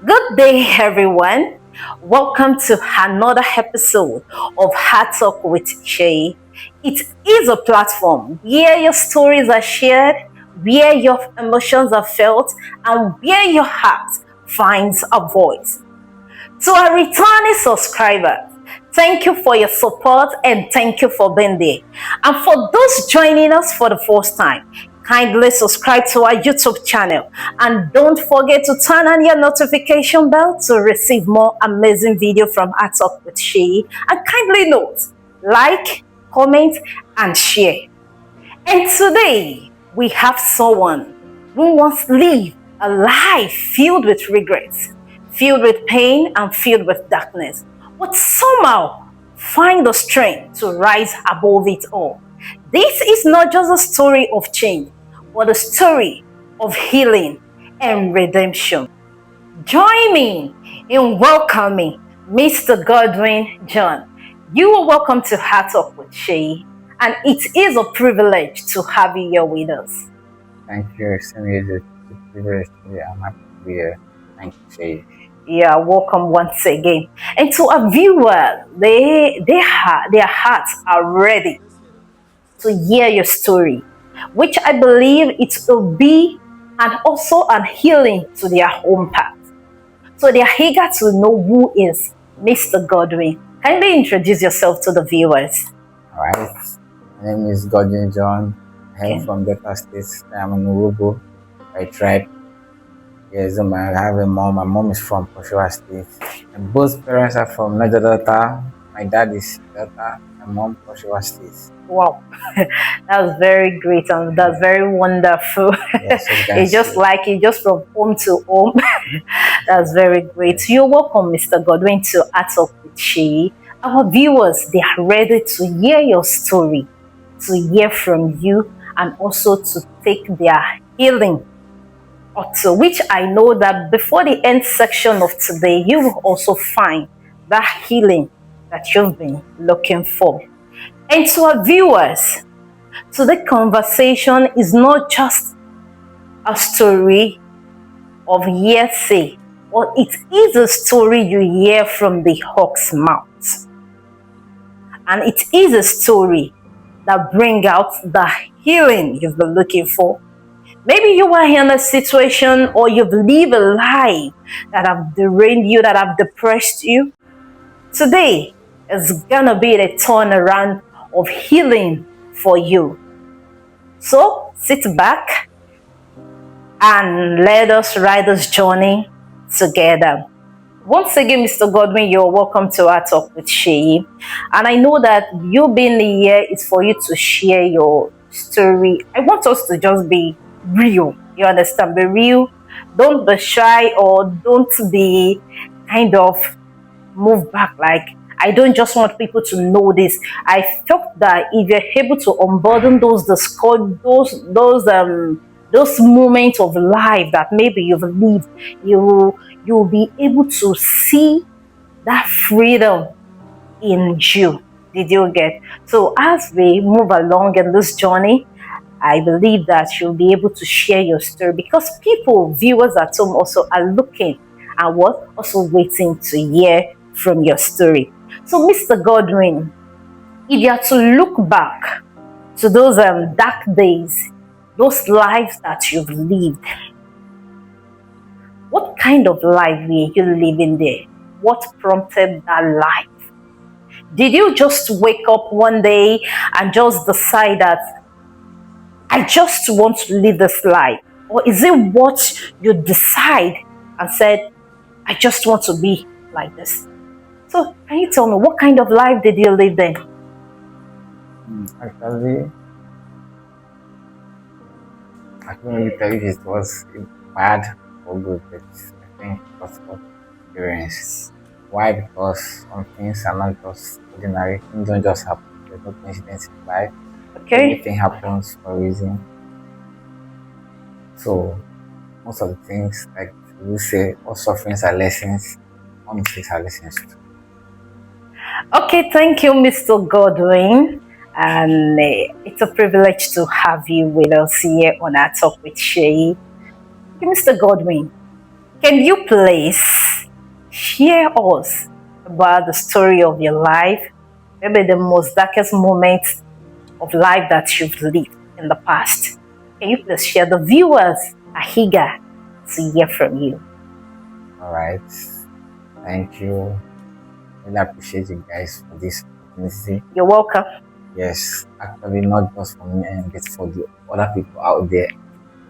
Good day, everyone. Welcome to another episode of Heart Talk with Seyi. It is a platform where your stories are shared, where your emotions are felt, and where your heart finds a voice. To our returning subscribers, thank you for your support and thank you for being there. And for those joining us for the first time, kindly subscribe to our YouTube channel and don't forget to turn on your notification bell to receive more amazing video from Art Talk with Seyi. And kindly note, like, comment, and share. And today we have someone who wants to live a life filled with regrets, filled with pain, and filled with darkness, but somehow find the strength to rise above it all. This is not just a story of change, but a story of healing and redemption. Join me in welcoming Mr. Godwin John. You are welcome to Heart Talk with Seyi, and it is a privilege to have you here with us. Thank you. Seyi, it's a privilege to be. I'm happy to be here. Thank you, Seyi. Yeah, welcome once again. And to our viewers, their hearts are ready to hear your story, which I believe it will be and also an healing to their home path. So they are eager to know who is Mr. Godwin. Kindly introduce yourself to the viewers. All right. My name is Godwin John. I am from Delta State. I'm an Urugu by tribe. Yes, I have a mom. My mom is from Oshawa State. And both parents are from Niger Delta. My dad is Delta. My mom Oshawa State. Wow, that's very great and that's very wonderful. Yes, It's just from home to home. That's very great. You're welcome, Mr. Godwin, to Art Talk with Seyi. Our viewers, they are ready to hear your story, to hear from you, and also to take their healing also, which I know that before the end section of today, you will also find that healing that you've been looking for. And to our viewers, today's conversation is not just a story of hearsay, but it is a story you hear from the hawk's mouth. And it is a story that brings out the healing you've been looking for. Maybe you are in a situation or you've lived a life that have derailed you, that have depressed you. Today is gonna be the turnaround of healing for you. So sit back and let us ride this journey together. Once again, Mr. Godwin, you're welcome to our Talk with Seyi. And I know that you being here is for you to share your story. I want us to just be real. You understand? Be real. Don't be shy or don't be kind of move back like I don't just want people to know this. I felt that if you're able to unburden those moments of life that maybe you've lived, you'll be able to see that freedom in you. Did you get? So as we move along in this journey, I believe that you'll be able to share your story because people, viewers at home also are looking and what also waiting to hear from your story. So, Mr. Godwin, if you are to look back to those dark days, those lives that you've lived, what kind of life were you living there? What prompted that life? Did you just wake up one day and just decide that I just want to live this life? Or is it what you decide and said, I just want to be like this? So can you tell me what kind of life did you live then? Actually, I couldn't really tell if it was bad or good, but I think it was good experience. Why? Because some things are not just ordinary. Things don't just happen. There's no coincidence in life. Okay. Everything happens for a reason. So most of the things, like we say, all sufferings are lessons. All mistakes are lessons too. Okay, thank you, Mr. Godwin. And it's a privilege to have you with us here on our Talk with Seyi. Okay, Mr. Godwin, Can you please share us about the story of your life? Maybe the most darkest moment of life that you've lived in the past. Can you please share? The viewers are eager to hear from you. All right. Thank you. Really appreciate you guys for this opportunity. You're welcome. Yes, actually, not just for me, but for the other people out there.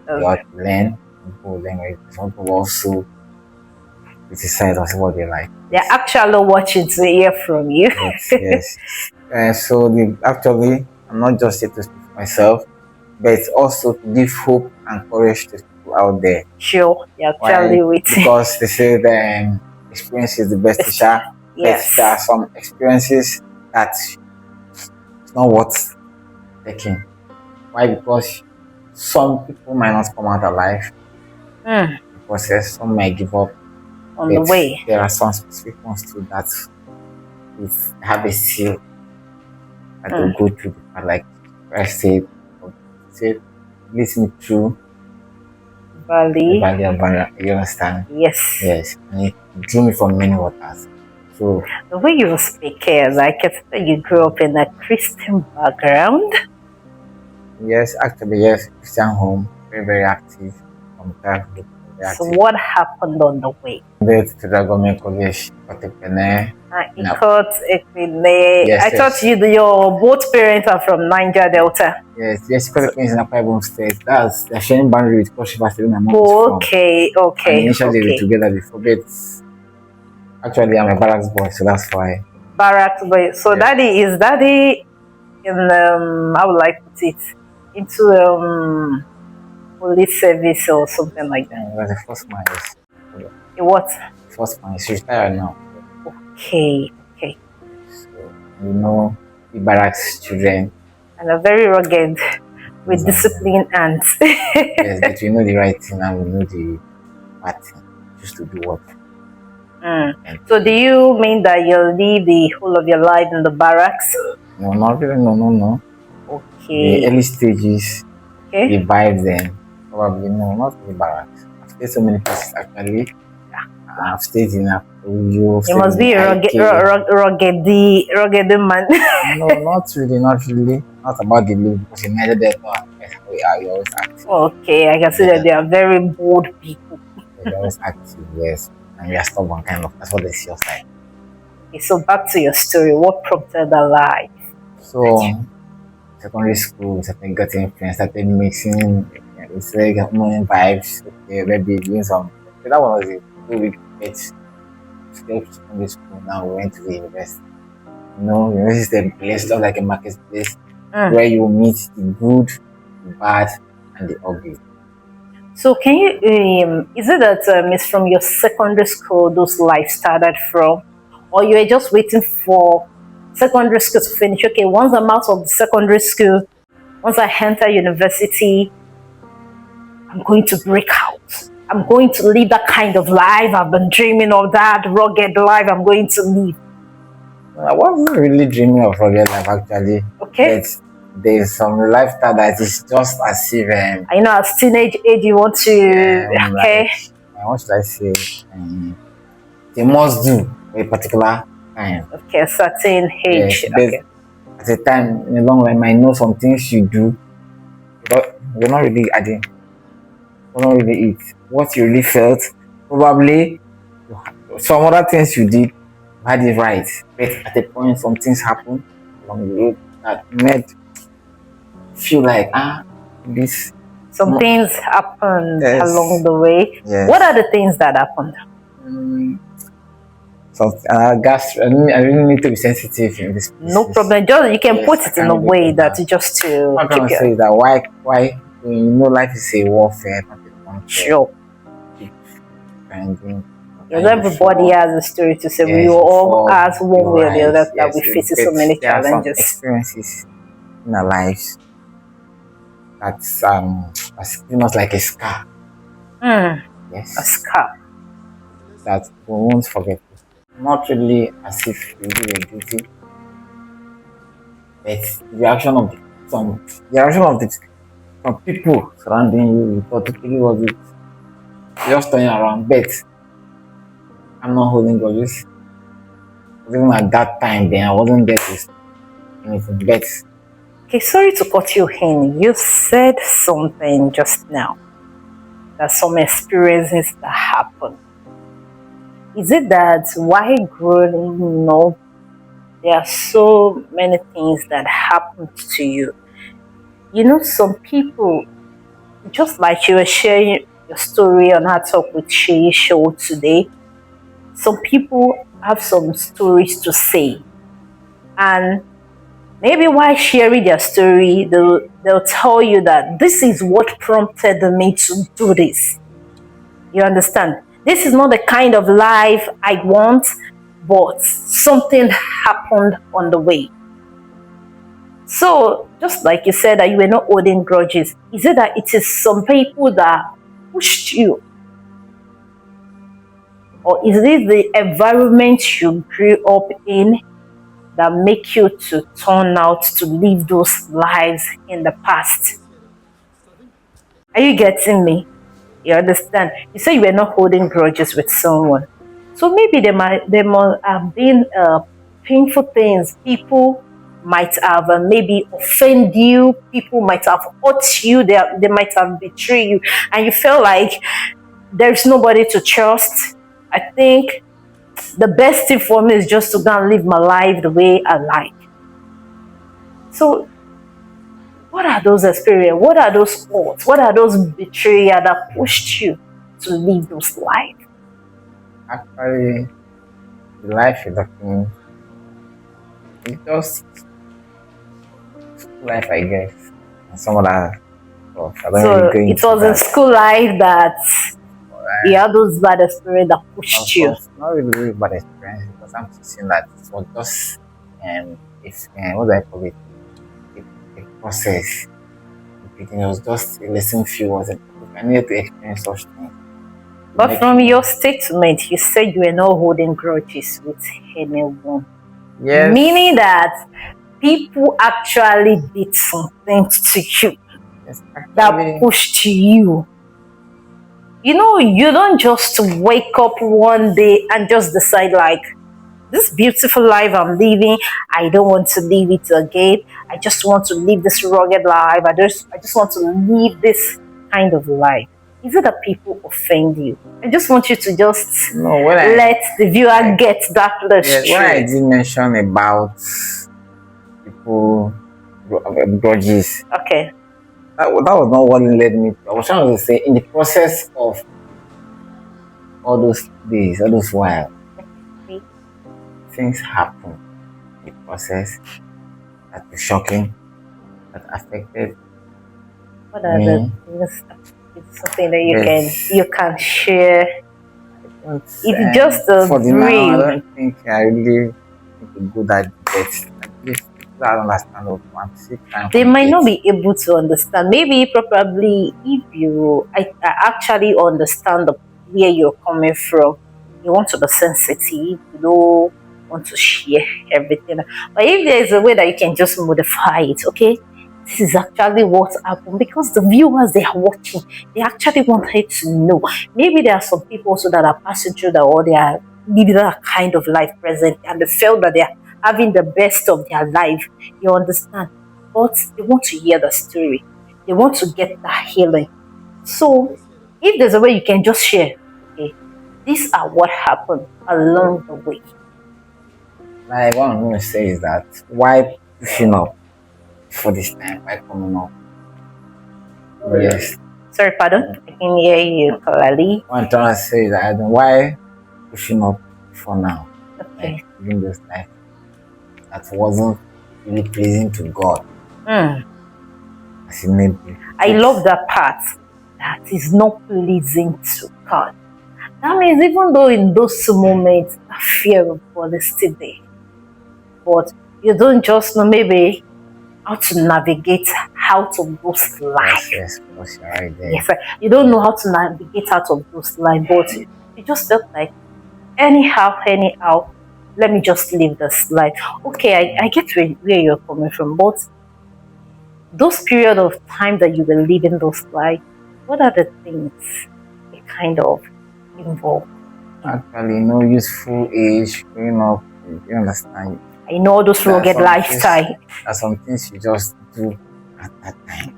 They ought to learn and go language. Some people also criticize us what they like. They're actually watching to hear from you. Yes. So actually, I'm not just here to speak for myself, but also to give hope and courage to people out there. Sure, you're Why? actually waiting. Because they say that experience is the best teacher, but Yes. there are some experiences that it's not worth taking. Why? Because some people might not come out alive. The process, some might give up. On the But way. there are some specific ones too that have a seal that will go through the part, like Christ said, leads me through the valley of Barra. You understand? Yes. Yes. And it drew me from many waters. So the way you speak is like you grew up in a Christian background. yes, actually yes, Christian home, very, very active from childhood. So what happened on the way? To the government college, Kotepene. Yes, I thought your both parents are from Niger Delta. Yes, Kotepene is in Akwa Ibom State. That's the sharing boundary with Cross River State. Okay. And initially we were together before, but actually I'm a barracks boy, so that's why. Barracks boy. So yes. Daddy in how would I put it? Into police service or something like that. It was the first man. What? First man. He's retired now. Okay. So the barracks children. And are very rugged with discipline and yes, but we know the right thing and we know the bad thing. Just to do what. So do you mean that you'll live the whole of your life in the barracks? No, not really. No. Okay. The early stages, the vibe then. Probably no, not the barracks. I've stayed so many places actually. I've stayed in Apuyo. You must be a rugged man. No, not really. Not about the look, because in Niger Delta, we are always active. Okay, I can see that they are very bold people. They're always active, yes. And we are stubborn, kind of. That's what they see us like. Okay, so back to your story. What prompted the life? So, secondary school, we started getting friends, started mixing. We started getting vibes. Okay, maybe doing some. So that was it. 2 weeks. Still secondary school. Now we went to the university. University is a place, just like a marketplace, where you meet the good, the bad, and the ugly. So can you, is it that it's from your secondary school those life started from? Or you were just waiting for secondary school to finish? Okay, once I'm out of the secondary school, once I enter university, I'm going to break out. I'm going to live that kind of life. I've been dreaming of that rugged life I'm going to live. I wasn't really dreaming of rugged life actually. Okay. But there's some lifestyle that is just as if I know as teenage age you want to okay. What should I say? They must do a particular time. Okay, a certain age. Yes, okay. At a time in the long run, you might know some things you do, but you're not really adding. You're not really it. What you really felt, probably some other things you did, you had it right. But at a point, some things happened along the road that made feel like this. Some things happened along the way. Yes. What are the things that happened? Gas. I really need to be sensitive in this. No problem. Just you can put it in a way that just to. I'm trying to say that why life is a warfare, not a conflict. Sure. Because everybody has a story to say. We all has one way or the other that we face so many challenges. Some experiences in our lives that's pretty much like a scar. Yes. A scar. That we won't forget. Not really as if you do a duty, but the reaction of some people surrounding you, you thought it was it. just turning around. But I'm not holding grudges. Even at that time, then I wasn't there to anything. But Okay, sorry to cut you in. You said something just now that some experiences that happen. Is it that while growing up, there are so many things that happen to you? You know, some people, just like you were sharing your story on our talk with Seyi show today, some people have some stories to say. And maybe while sharing their story, they'll tell you that this is what prompted me to do this. You understand? This is not the kind of life I want, but something happened on the way. So, just like you said that you were not holding grudges, is it that it is some people that pushed you? Or is it the environment you grew up in that make you to turn out to live those lives in the past? Are you getting me? You understand? You say you were not holding grudges with someone. So maybe there must have been painful things. People might have maybe offend you. People might have hurt you. They might have betrayed you, and you feel like there's nobody to trust. I think the best thing for me is just to go and live my life the way I like. So what are those experiences? What are those faults? What are those betrayal that pushed you to live those lives? actually, the life you're talking is just life, I guess. And some other stuff. I don't really So go it into was in that. school life that you Alright. had those bad experiences that Of pushed you. course, not really, really bad experience because I'm teaching that it was just if what do I call it? A process. It was just a lesson few was it. I needed to experience such things to But make from me your statement, you said you were not holding grudges with anyone. Meaning yes, that people actually did something to you yes, that actually pushed you. You know, you don't just wake up one day and just decide like, this beautiful life I'm living, I don't want to live it again. I just want to live this rugged life. I just want to live this kind of life. Is it that people offend you? I just want you to just no when let the viewer I get that yeah, when I straight. did mention about people grudges, Okay. that was not what led me to. I was trying to say in the process of all those days, all those while, things happen in the process that were shocking, that affected What are the me. things? It's something that But you can share. don't, It's just a for the now, I brief. don't think I really need to go that depth. I believe people that understand what I'm still trying They from might not it. be able to understand. Maybe probably if I actually understand where you're coming from. You want to be sensitive. You don't want to share everything. But if there is a way that you can just modify it, okay? This is actually what happened because the viewers they are watching, they actually wanted to know. Maybe there are some people also that are passing through that or they are living that kind of life present and they feel that they are having the best of their life. You understand? But they want to hear the story. They want to get that healing. So if there's a way you can just share, okay, these are what happened along the way. Like what I'm going to say is that why pushing up for this time? Why coming up? Yes. Sorry, pardon? I can hear you clearly. What I'm trying to say is that why pushing up for now? Like Okay. living this life that wasn't really pleasing to God. Hmm. As it may be I put. love that part. That is not pleasing to God. That means even though in those moments, the fear of God is still there. But you don't just know maybe how to navigate out of those lives. Yes, of course, you're right there. Yes, you don't know how to navigate out of those lines, but you just felt like anyhow, let me just live this life. Okay, I get where you're coming from, but those period of time that you were living those life, what are the things it kind of involved? Actually, no useful age growing up. You understand? I know those There are rugged some things, lifestyle. there are some things you just do at that time.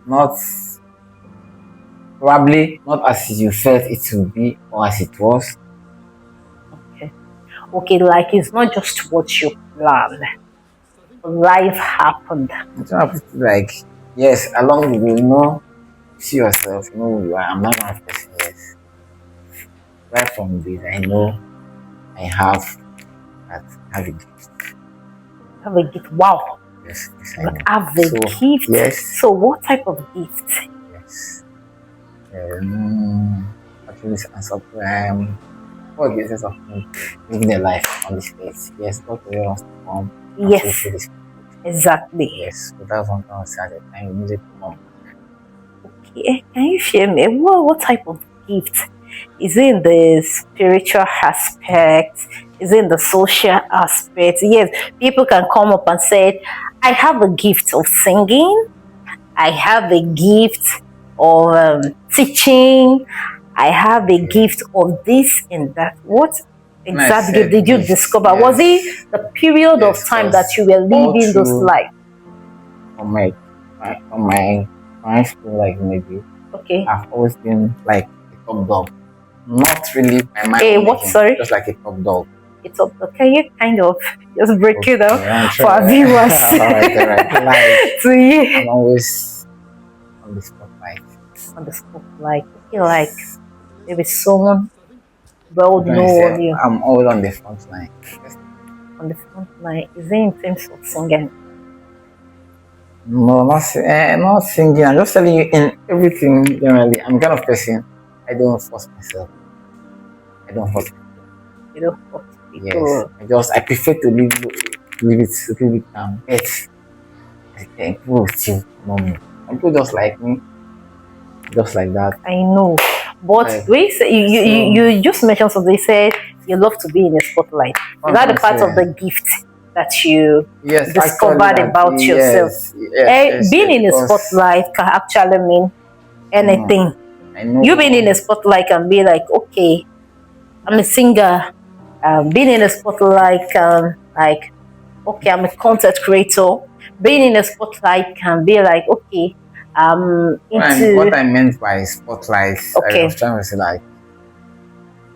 Not probably not as you felt it would be or as it was. Okay. Okay, like it's not just what you plan. Life happened. It's not like yes, along the way, you know, you see yourself, you know who you are. I'm not one person, yes. Right from this, I know I have that have a gift. Have a gift. Wow. Yes, yes, I You know. have a So gift. yes, So what type of gift? yes. Actually, this answer what the essence of me living a life on this earth. Yes, God really wants to come and Yes, fulfill this. exactly. Yes, so that's one thing I say at the time we needed to come. Okay. Can you share me what type of gift? Is it in the spiritual aspect? Is it in the social aspect? Yes, people can come up and say, I have a gift of singing. I have a gift of teaching. I have a Okay. gift of this and that. What When I exact gift said did you gifts, discover? Was it yes, the period of yes, time that because you were all living those through life? from my high school, like maybe Okay. I've always been like a top dog. Not really by my Hey, own what? making, Sorry. just like a top dog. It's up. Can you kind of just break it down Okay, I'm for our trying. viewers Alright. Like to hear I'm always on the spotlight. on the spotlight? Okay, like Yes. maybe someone well When I say known you I'm always on the front line. Yes. on the front line. Is it in terms of singing? No, not singing. I'm just telling you in everything generally. I'm kind of person. I don't force myself. I don't force. You know, what Yes, people. I prefer to leave it calm. Yes, I can people still know me. Some people just like me, just like that. I know, but Like we say so, you just mentioned something. You said you love to be in the spotlight. what Is I'm that trying the to part of say. the gift that you Yes, actually, discovered that about yourself? Being yes. in the Because spotlight can actually mean no, anything. I know. You being in the spotlight can be like, okay, I'm a singer. Being in the spotlight can like, okay, I'm a content creator. Being in the spotlight can be like, okay, What into I meant by spotlight, I was okay, trying to say like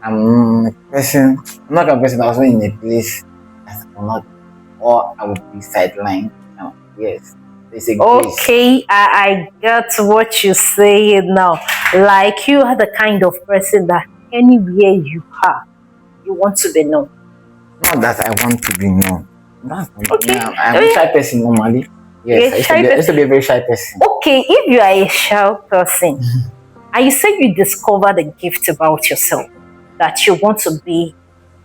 I'm a person. I'm not a person that was in a place that I cannot, or I would be sidelined. Yes, there's a grace. okay, I get what you say now. Like you are the kind of person that anywhere you are, you want to be known. Not that I want to be known. That's not, Okay, I'm a shy person normally. you're Yes, a shy I used person. to be a very shy person. Okay, if you are a shy person, and you say you discovered a gift about yourself that you want to be,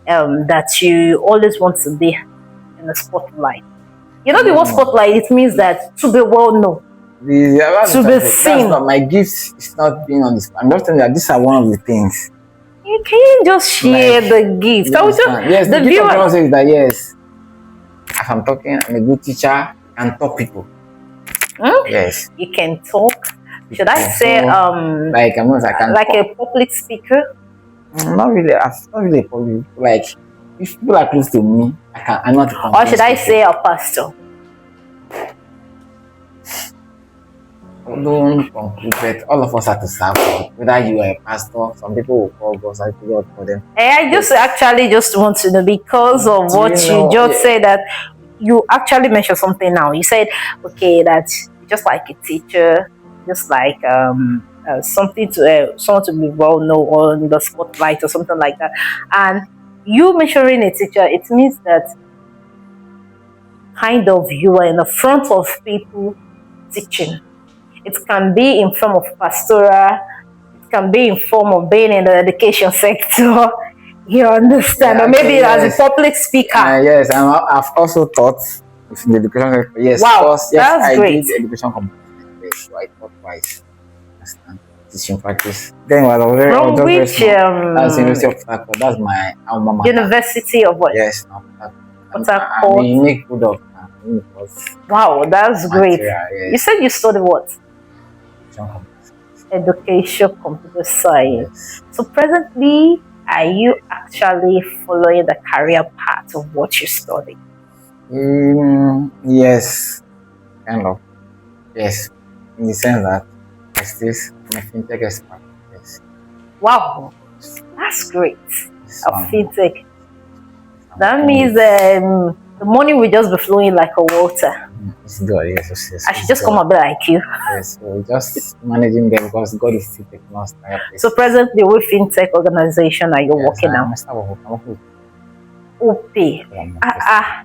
that you always want to be in the spotlight. You know the word No, spotlight, it means that to be well known, to be that's seen. not my gift. It's not being on this. I'm just telling you that these are one of the things. You can just share Like the gift. you I was understand? Yes, just the the gift I'm trying viewer. to say is that yes, if I'm talking, I'm a good teacher and talk people. Hmm? Yes, You can talk. Should I people. say So like I'm not I can like talk. a public speaker? Not really. Not really public. Like if people are close to me, I'm not a Or should confidence I speaker. say a pastor? Don't conclude, but all of us have to serve God. Whether you are a pastor, some people will call God, some people will call them. I But just actually just want to know because of do you what you know? just Yeah, said that you actually mentioned something now. You said, okay, that just like a teacher, just like something to someone to be well known on the spotlight or something like that. And you mentioning a teacher, it means that kind of you are in the front of people teaching. It can be in form of pastoral, it can be in form of being in the education sector. You understand? yeah. Or maybe Actually, as a yes, public speaker. yes. And I've also taught in the education sector. Yes, Wow, because yes, that's I great. did education component. Yes, so I taught twice. Understand? Teaching practice. Then I was From just very which small. That's the University of Port. That's my alma mater. university of what? Yes, no, What are I'm a called? unique product. Unique Wow, that's great. material. You Yes, said you studied what? education component. Education, computer science. Yes. So presently, are you actually following the career path of what you study? Yes, kind of. Yes, in the sense that I still I'm a fintech expert. Yes, Wow, that's great. so A fintech. I'm That working means with. the money will just be flowing like a water. It's God. Yes, yes, yes, I should it's just come God. and be like you. Yes, so we're just managing them because God is still taking us to higher So places. presently, what fintech organization are you Yes, working I'm now? a staff of I'm working with OP. people I'm Ah interested ah.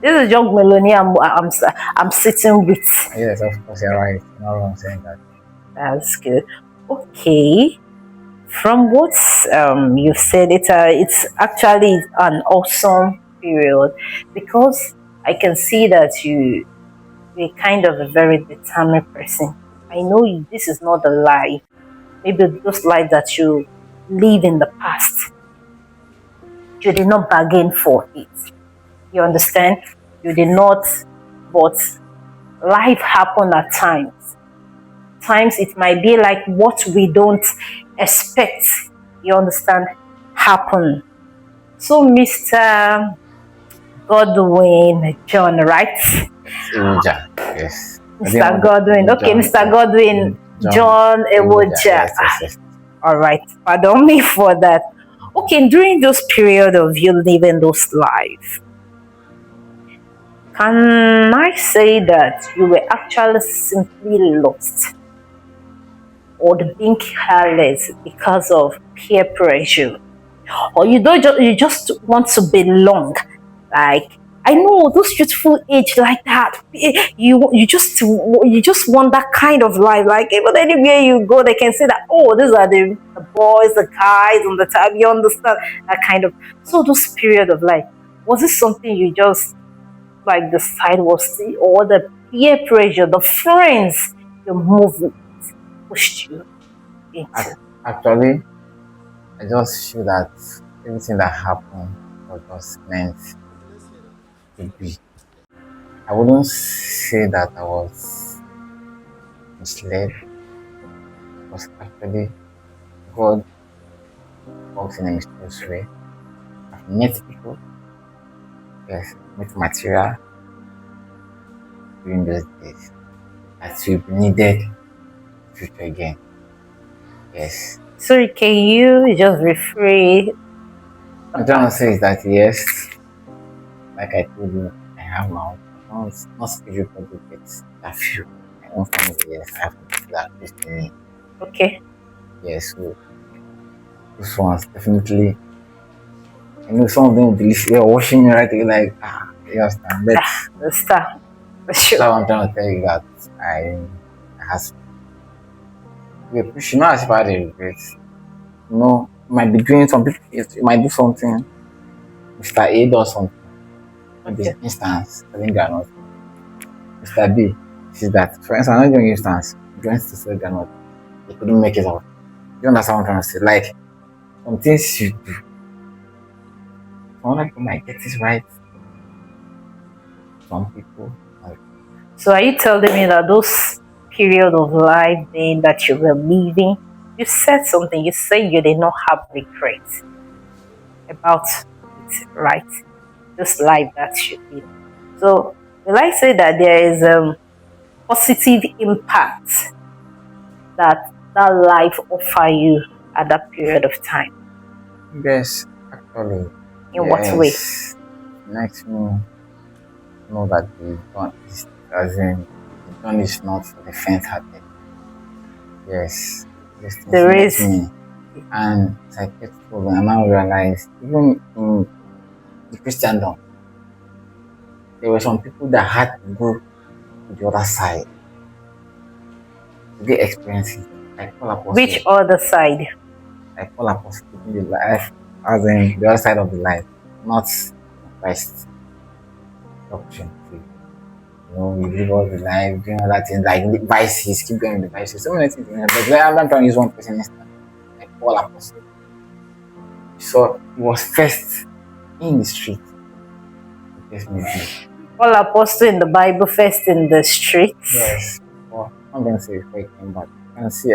This is young Melanie I'm sitting with. in. Yes, of course, you're right. You're not wrong saying that. That's good. Okay. From what you've said, it's actually an awesome period because I can see that you're kind of a very determined person. I know this is not the life, maybe those life that you live in the past. You did not bargain for it. You understand? You did not, but life happened at times. Times it might be like what we don't expect. You understand? Happen. So, Mr. Godwin John, right? It's Iwuja. Yes. I didn't Mr. want Godwin. Iwu Okay, John. Mr. Godwin John. John Iwuja. Ewoja. Yes, yes, yes. All right. Pardon me for that. Okay, during those period of you living those life, can I say that you were actually simply lost or being careless because of peer pressure? Or you just want to belong. Like I know those beautiful age like that. You just want that kind of life. Like even anywhere you go, they can say that these are the boys, the guys on the tab. You understand that kind of. So those period of life, was it something you just like the side was the or the peer pressure, the friends, your movement pushed you into? Actually, I just feel that everything that happened was just meant to be. I wouldn't say that I was misled, because actually God works in a mysterious way. I've met people, yes, met material during those days that will be needed in the future again. Yes. So can you just rephrase? I'm trying to say is that yes, like I told you, I have my own, not everybody gets that few. My own family, yes, I have people that are close to me. Okay. Yes, so this one's definitely, I know some of them will believe you're watching me right away, like, you understand, but The star. so Sure. I'm trying to tell you that I has, you should not as if I had a regret. You know, you might be doing some people, you might do something, Mr. A does something, maybe Okay. instance, I think they are not. Mr. B sees that, for instance, I'm not doing instance, joins to say they are not, they couldn't make it out. You understand what I'm trying to say? Like, some things you do, some other people might get it right, some people, like, So are you telling me that those period of life then that you were living, you said something, you said you did not have regrets about it, right? This life that you live. So will I say that there is positive impact that that life offer you at that period of time? yes, actually, In what way? yes, makes me know that the gun is, as in, the gun is not for the faint-hearted. Yes, these things There met is. me, and as I get older, I now realize even in the Christendom, there were some people that had to go to the other side to get experiences, like Paul Which Apostle, other side? taking the life as in the other side of the life, not in Christ doctrine. You know, you live all the life, doing all that things like vices, keep going with the vices, so many things. But I'm trying to use one person instance, like Paul Apostle. So he was first in the street. Yes, maybe. All apostle in the Bible first in the streets. Yes. Well, I'm gonna say before he came back. can see.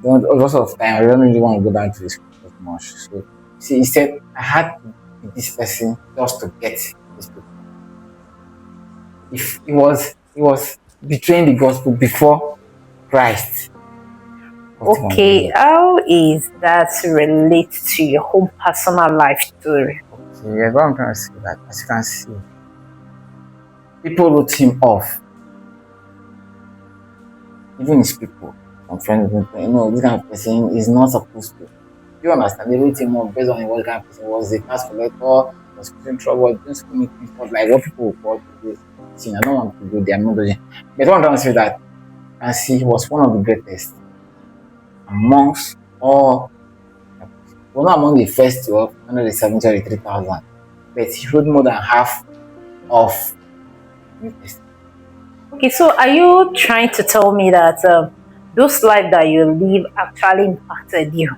Don't a lot of time. I don't really want to go down to the scriptures much. So see, he said I had to be this person just to get these people. If he was betraying the gospel before Christ got him on the Okay, road. how is that relate to your own personal life story? Okay, yeah, what I'm trying to say that as you can see, people wrote him off, even his people. Some friends, this kind of person is not supposed to. You understand? They wrote him off based on what kind of person was a tax collector, was causing trouble, was doing so many things, was like what people would call today sin. I don't want to go there, I'm not doing it. But what I'm trying to say that and see he was one of the greatest amongst all well not among the first 12, under the 70 or the 3,000. But he wrote more than half of New Testament. Okay, so are you trying to tell me that those life that you live actually impacted you?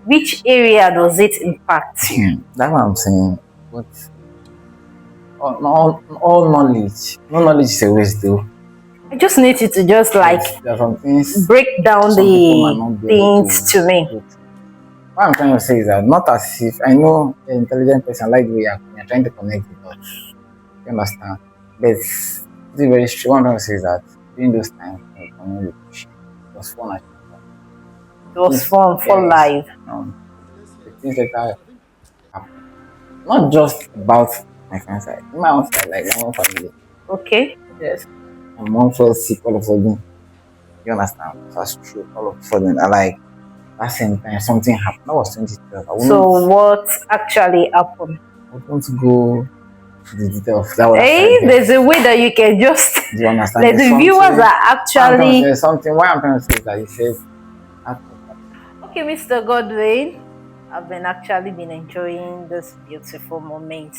Which area does it impact you? That's what I'm saying. But all knowledge, no knowledge is a waste though. I just need you to just like Yes, there are some things break down some people might the not be able things to to me. go through. What I'm trying to say is that not as if I know an intelligent person like the way you're trying to connect the dots. You understand? But it's very true. What I'm trying to say is that during those times when we community pushing, it was fun actually. It was Things fun for yes, life. the things that happen. Not just about my friends side, my own side, like my own family. Okay. Yes. My mom fell sick all of a sudden. You understand? That's true. All of a sudden, I like that same time something happened. That was 2012. So what actually happened? I wouldn't go to the details. That would have Hey, started. there's a way that you can just Do you understand? let There's the viewers something. are What I'm trying to say actually is something. What I'm trying to say is that he says, okay, Mr. Godwin. I've been actually been enjoying this beautiful moment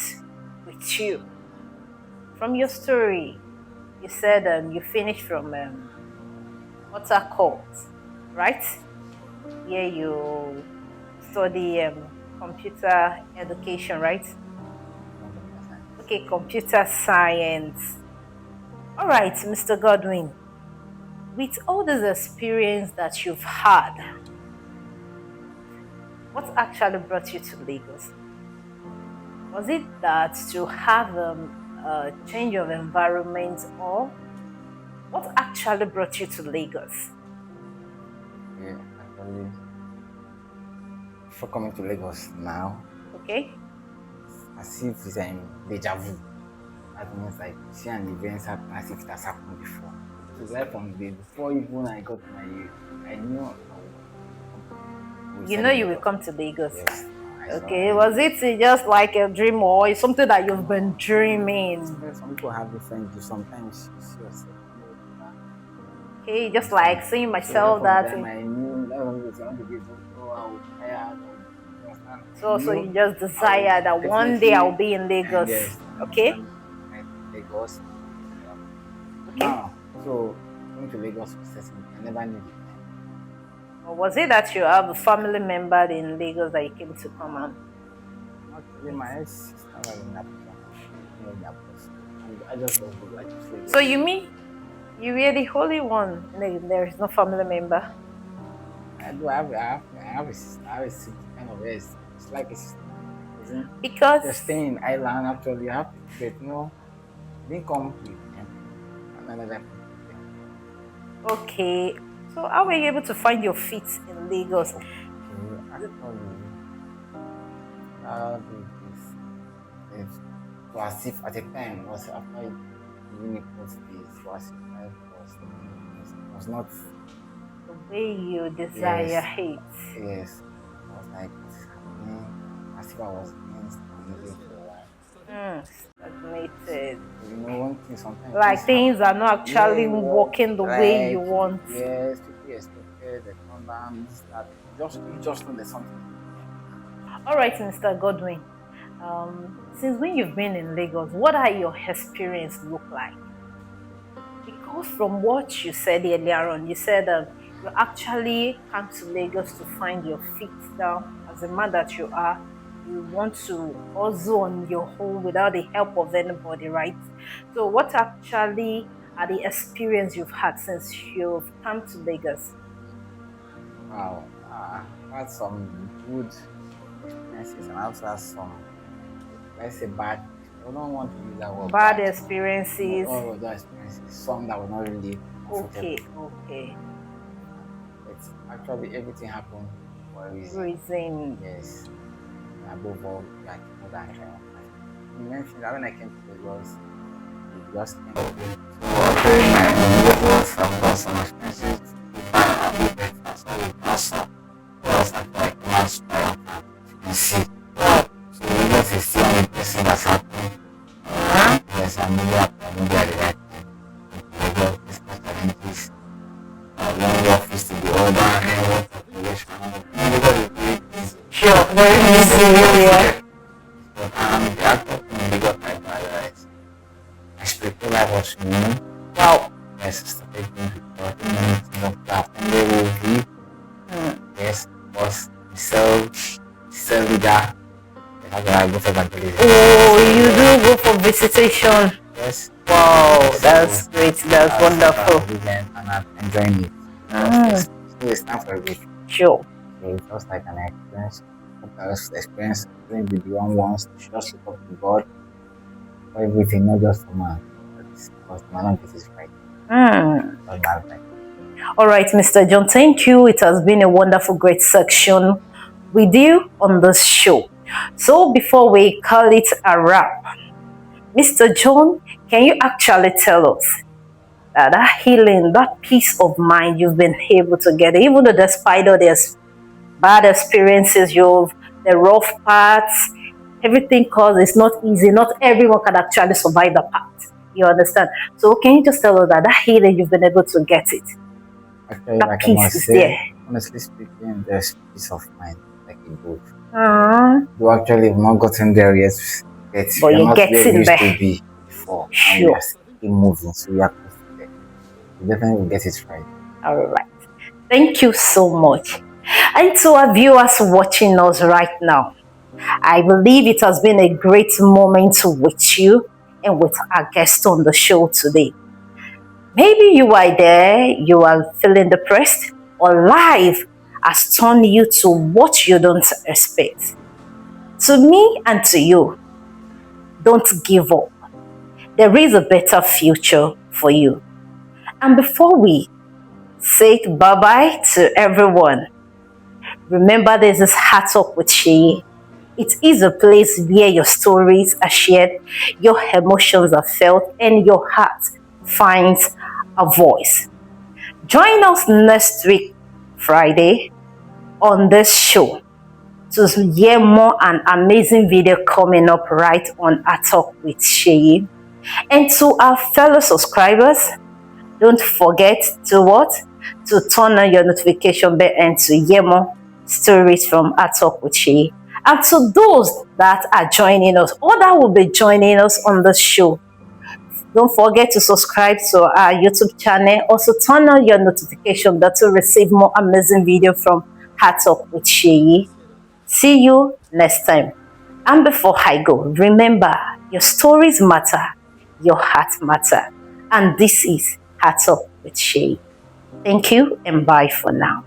with you. From your story, you said you finished from water court, right? Here you study computer education, right? Okay, computer science. All right, Mr. Godwin, with all this experience that you've had, what actually brought you to Lagos? Was it that to have a change of environment, or what actually brought you to Lagos? yeah, actually, before coming to Lagos now, Okay. as if it's deja vu. That means like see an event happen as if it has happened before. So right from the before even I got to my youth, I knew I would come to Lagos. We You said know in you will Lagos. come to Lagos. Yes, I saw. Okay. Was it just like a dream, or it's something that you've been dreaming? Some people have different views. Sometimes you see yourself, Okay, just different. like seeing So right myself from that them, I knew that was going to be so I would tire. I would understand. I so knew you just I would desire that one day I'll definitely, be in and Lagos. yes, Okay. understand my Lagos. Okay. Now, so going to Lagos for certain, I never knew the time. Or was it that you have a family member in Lagos that you came to come and Actually, meet? my ex sister was in Abuja, you know, in Abuja. And I just love it, like to So Lagos. you mean you were the holy one? There is no family member. I do I have a sister, I have a sister, kind of yes. It's like a sister. Isn't Because you're staying in Ireland actually you have to get didn't come with them. Another okay. So how were you able to find your feet in Lagos? okay, actually how did this it was as if at the time was after Unicode days was if I was not The way you desire yes hate. yes I was like what is happening as if I was being stagnated for a while. Stagnated. So, one thing sometimes things Like things happen. are not actually Yeah, work working the way you like want. yes, people expected the turn down, this that. You just know there's something. All right, Mr. Godwin. Since when you've been in Lagos, what are your experience look like? Because from what you said earlier on, you said you actually come to Lagos to find your feet down as a man that you are. You want to hustle on your own without the help of anybody, right? So, what actually at the experience you've had since you've come to Lagos? Wow. I've had some good experiences and I also had some, let's say, bad. I don't want to use that word Bad bad. Not experiences. all of those experiences. Some that were not really Okay, comfortable. okay. It's actually everything happened for a reason. Reason. Yes. And above all, you have to know that you mentioned that when I came to Lagos, we just came to during my neighbors, I've got some expenses. Breakfast, so we also was like last night. You can see. So Lagos is the only person that's happening. Yes, I'm really happy. I'm really at the right time. Lagos, business challenges, one office to the other, and what population. Lagos is very busy. Sure, very busy area. But the actor from Lagos, I realized I speak like what you know. Wow. Yes, started doing recording anything of that. And they will be, yes, was cell leader. I go for evangelism. Oh, you do go for visitation. Yes. Wow, So that's great. That's wonderful. And I'm enjoying it. Still it's time for a week. Sure. So it's just like an experience. Experience doing with the one wants to just look up to God for everything, not just for man. Because man don't get his right. All right, Mr. John, thank you. It has been a wonderful, great section with you on this show. So before we call it a wrap, Mr. John, can you actually tell us that healing, that peace of mind you've been able to get, even though despite all these bad experiences, the rough parts, everything cause it's not easy. Not everyone can actually survive the part. You understand? So can you just tell us that healing you've been able to get it? Actually, That like I peace must is say, there. honestly speaking, there's peace of mind, like a book. Though actually we've not gotten there yet, but we're you're not where we getting used there. to be before. And we Sure. are still moving, so we are close to there. We definitely will get it right. All right. Thank you so much. And to our viewers watching us right now, I believe it has been a great moment with you and with our guest on the show today. Maybe you are there, you are feeling depressed, or life has turned you to what you don't expect. To me and to you, don't give up. There is a better future for you. And before we say bye-bye to everyone, remember there's this Heart Talk with Seyi. It is a place where your stories are shared, your emotions are felt, and your heart finds a voice. Join us next week, Friday, on this show to hear more an amazing video coming up right on A Talk with Seyi. And to our fellow subscribers, don't forget to what? To turn on your notification bell and to hear more stories from A Talk with Seyi. And to those that are joining us or that will be joining us on the show, don't forget to subscribe to our YouTube channel. Also turn on your notification bell to receive more amazing video from A Talk with Seyi. See you next time. And before I go, remember, your stories matter, your heart matter. And this is A Talk with Seyi. Thank you and bye for now.